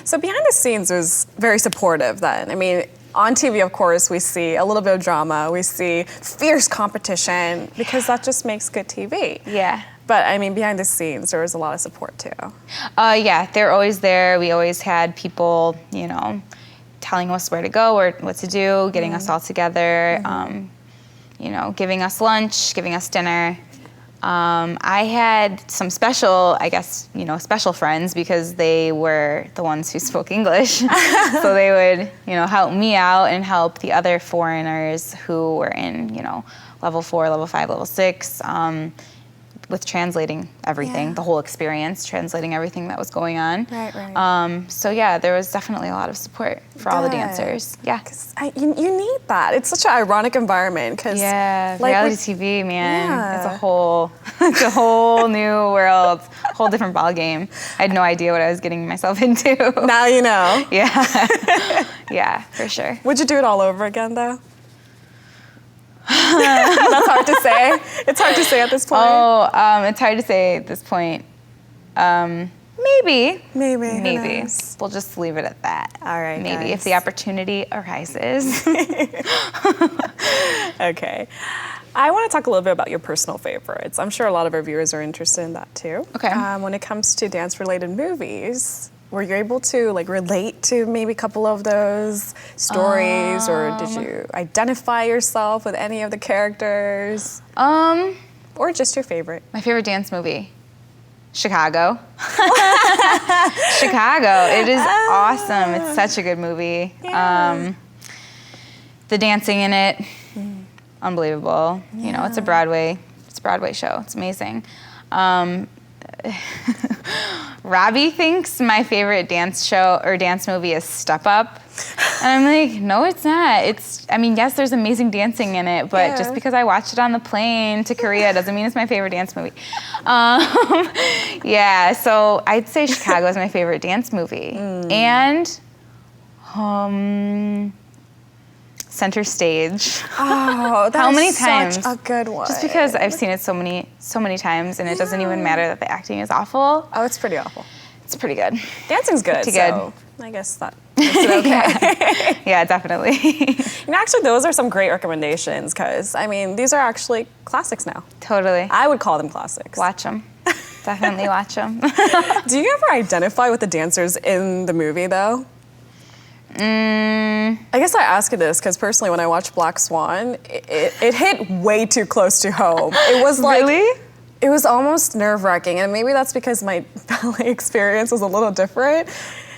So behind the scenes was very supportive then. I mean, on TV, of course, we see a little bit of drama. We see fierce competition because that just makes good TV. Yeah. But I mean, behind the scenes, there was a lot of support too. Yeah, they're always there. We always had people, you know, telling us where to go or what to do, getting us all together, you know, giving us lunch, giving us dinner. I had some special, I guess, you know, special friends because they were the ones who spoke English. So they would, you know, help me out and help the other foreigners who were in, you know, level 4, level 5, level 6, with translating everything, the whole experience, translating everything that was going on. Right. So yeah, there was definitely a lot of support for all the dancers. Yeah. You need that. It's such an ironic environment. Yeah, like reality TV, man, it's a whole new world, whole different ball game. I had no idea what I was getting myself into. Now you know. Yeah, yeah, for sure. Would you do it all over again, though? That's hard to say. It's hard to say at this point. Oh, it's hard to say at this point. Maybe. We'll just leave it at that. All right, maybe guys. if the opportunity arises. Okay. I want to talk a little bit about your personal favorites. I'm sure a lot of our viewers are interested in that too. Okay. When it comes to dance-related movies, were you able to like relate to maybe a couple of those stories, or did you identify yourself with any of the characters? Or just your favorite? My favorite dance movie, Chicago. Chicago. It is awesome. It's such a good movie. Yeah. The dancing in it, unbelievable. You know, it's a Broadway show. It's amazing. Robbie thinks my favorite dance show or dance movie is Step Up. And I'm like, no, it's not. I mean, yes, there's amazing dancing in it, but just because I watched it on the plane to Korea doesn't mean it's my favorite dance movie. Yeah, so I'd say Chicago is my favorite dance movie. And Center Stage. Oh, How many times? Such a good one. Just because I've seen it so many times, and it doesn't even matter that the acting is awful. Oh, it's pretty awful. It's pretty good. Dancing's good, Pretty so I guess that makes it okay. Yeah, definitely. You know, actually, those are some great recommendations because, I mean, these are actually classics now. Totally. I would call them classics. Watch them. Definitely watch them. Do you ever identify with the dancers in the movie, though? I guess I ask you this because personally, when I watched Black Swan, it hit way too close to home. It was like, Really? It was almost nerve-wracking, and maybe that's because my ballet experience was a little different.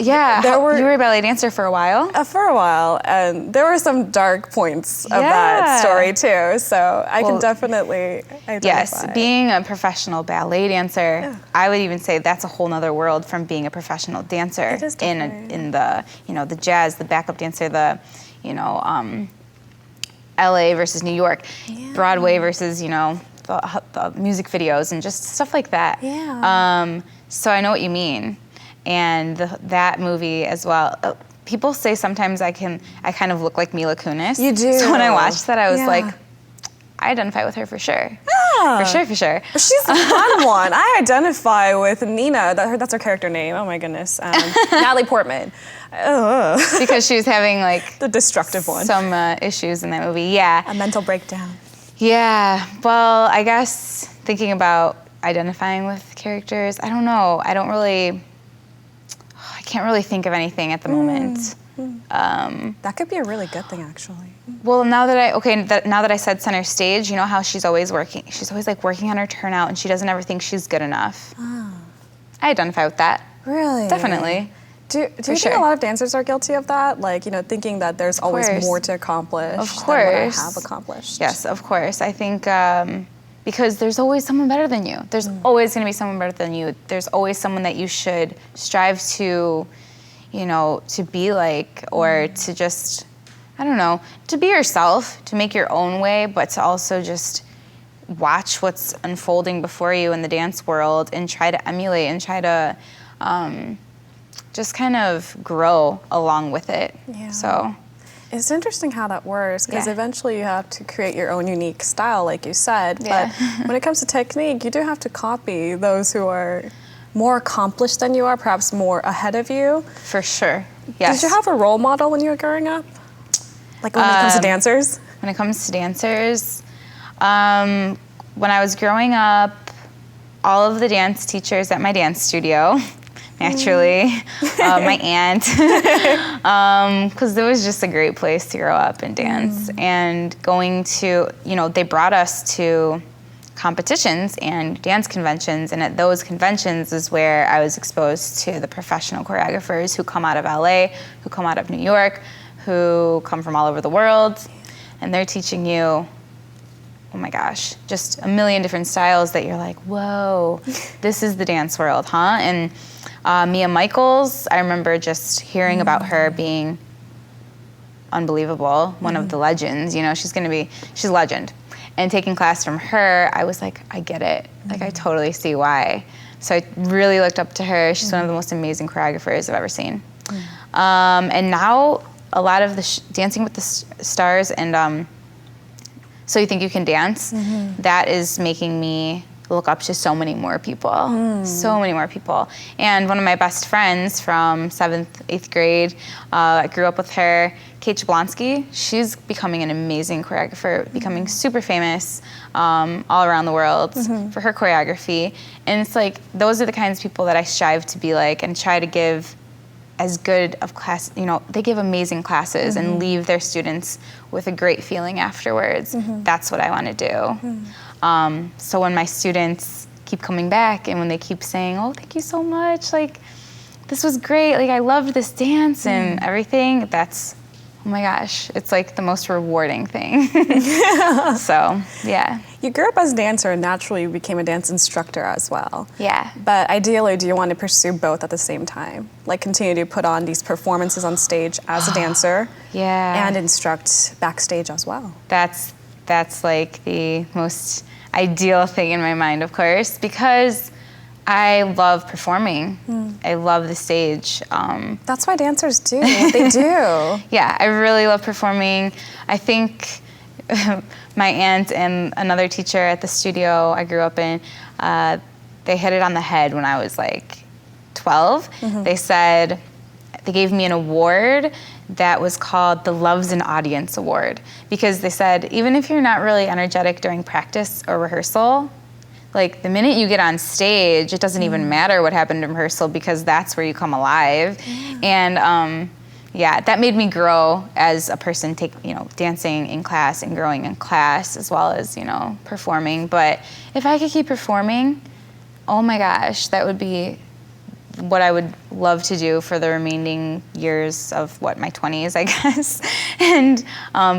Yeah, you were a ballet dancer for a while? For a while, and there were some dark points of that story too, so I can definitely identify. Yes, being a professional ballet dancer, I would even say that's a whole nother world from being a professional dancer in the, you know, the jazz, the backup dancer, the, you know, LA versus New York, Broadway versus, you know, the music videos and just stuff like that. Yeah. So I know what you mean. And that movie as well. People say sometimes I kind of look like Mila Kunis. You do. So when I watched that, I was like, I identify with her for sure. For sure. She's a fun one. I identify with Nina. That's her character name. Oh my goodness. Natalie Portman. Because she was having like the destructive one. Some issues in that movie. Yeah. A mental breakdown. Yeah. Well, I guess thinking about identifying with characters, I don't know. I can't really think of anything at the moment. That could be a really good thing, actually. Well, now that I said Center Stage, you know how she's always working. She's always like working on her turnout, and she doesn't ever think she's good enough. I identify with that. Really? Definitely. Do you think a lot of dancers are guilty of that? Like, you know, thinking that there's always more to accomplish of than course. what I have accomplished. Yes, of course. I think because there's always someone better than you. There's always going to be someone better than you. There's always someone that you should strive to, you know, to be like, or to just, I don't know, to be yourself, to make your own way, but to also just watch what's unfolding before you in the dance world and try to emulate and try to just kind of grow along with it. Yeah. So it's interesting how that works because eventually you have to create your own unique style, like you said. But when it comes to technique, you do have to copy those who are more accomplished than you are, perhaps more ahead of you. For sure. Yes. Did you have a role model when you were growing up? Like when it comes to dancers? When it comes to dancers, when I was growing up, all of the dance teachers at my dance studio, naturally, my aunt, because it was just a great place to grow up and dance. And going to, they brought us to competitions and dance conventions, and at those conventions is where I was exposed to the professional choreographers who come out of LA, who come out of New York, who come from all over the world, and they're teaching you, oh my gosh, just a million different styles that you're like, whoa, this is the dance world, huh? And Mia Michaels, I remember just hearing about her being unbelievable, one of the legends, she's a legend. And taking class from her, I was like, I get it. Like, I totally see why. So I really looked up to her. She's one of the most amazing choreographers I've ever seen. And now a lot of the Dancing with the Stars and So You Think You Can Dance, that is making me look up to so many more people, so many more people. And one of my best friends from 7th, 8th grade, I grew up with her, Kate Jablonski. She's becoming an amazing choreographer, becoming super famous all around the world for her choreography. And it's like, those are the kinds of people that I strive to be like and try to give as good of class, they give amazing classes and leave their students with a great feeling afterwards. That's what I want to do. So when my students keep coming back and when they keep saying, oh, thank you so much, like, this was great, like, I loved this dance and everything, that's, oh my gosh, it's like the most rewarding thing. So, yeah. You grew up as a dancer and naturally you became a dance instructor as well. Yeah. But ideally, do you want to pursue both at the same time? Like continue to put on these performances on stage as a dancer and instruct backstage as well? That's like the most ideal thing in my mind, of course, because I love performing. I love the stage. That's why dancers do what they do. Yeah, I really love performing. I think my aunt and another teacher at the studio I grew up in, they hit it on the head when I was like 12. They gave me an award that was called the Loves an Audience Award, because they said, even if you're not really energetic during practice or rehearsal, like the minute you get on stage, it doesn't even matter what happened in rehearsal because that's where you come alive. And that made me grow as a person, dancing in class and growing in class as well as, performing. But if I could keep performing, oh my gosh, that would be what I would love to do for the remaining years of my 20s, I guess, and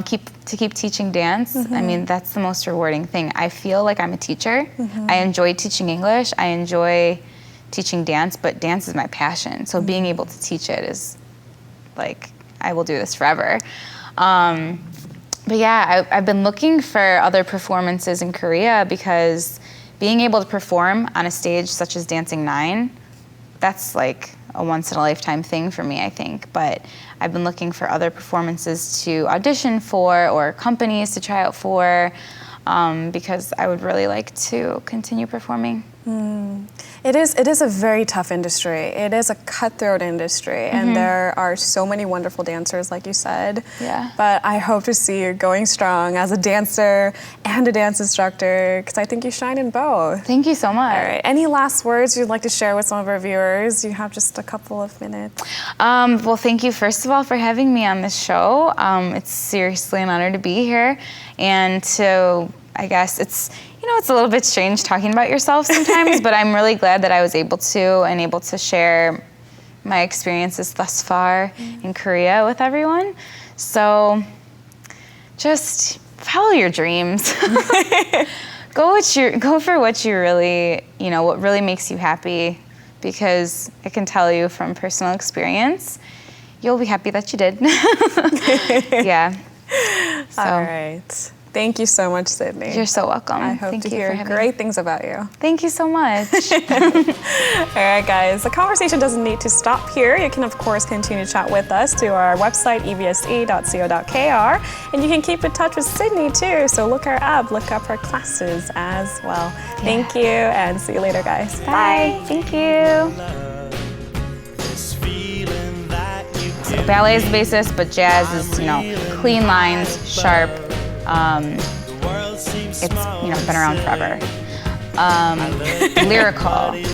keep teaching dance. I mean, that's the most rewarding thing. I feel like I'm a teacher. I enjoy teaching English. I enjoy teaching dance, but dance is my passion. So being able to teach it is like, I will do this forever. But yeah, I've been looking for other performances in Korea because being able to perform on a stage such as Dancing 9, that's like a once-in-a-lifetime thing for me, I think. But I've been looking for other performances to audition for or companies to try out for because I would really like to continue performing. It is a very tough industry. It is a cutthroat industry, and there are so many wonderful dancers, like you said. Yeah. But I hope to see you going strong as a dancer and a dance instructor, because I think you shine in both. Thank you so much. All right. Any last words you'd like to share with some of our viewers? You have just a couple of minutes. Well, thank you, first of all, for having me on this show. It's seriously an honor to be here, and to, I guess it's a little bit strange talking about yourself sometimes, but I'm really glad that I was able to share my experiences thus far in Korea with everyone. So just follow your dreams. Go for what you really, what really makes you happy, because I can tell you from personal experience, you'll be happy that you did. Yeah. So. All right. Thank you so much, Sydney. You're so welcome. I hope Thank to you hear for having great me. things about you. Thank you so much. All right, guys, the conversation doesn't need to stop here. You can, of course, continue to chat with us to our website, ebse.co.kr, and you can keep in touch with Sydney, too. So look her up, look up her classes as well. Thank you, and see you later, guys. Bye. Thank you. So ballet is the basis, but jazz is, clean lines, sharp. It's, been around forever. Lyrical.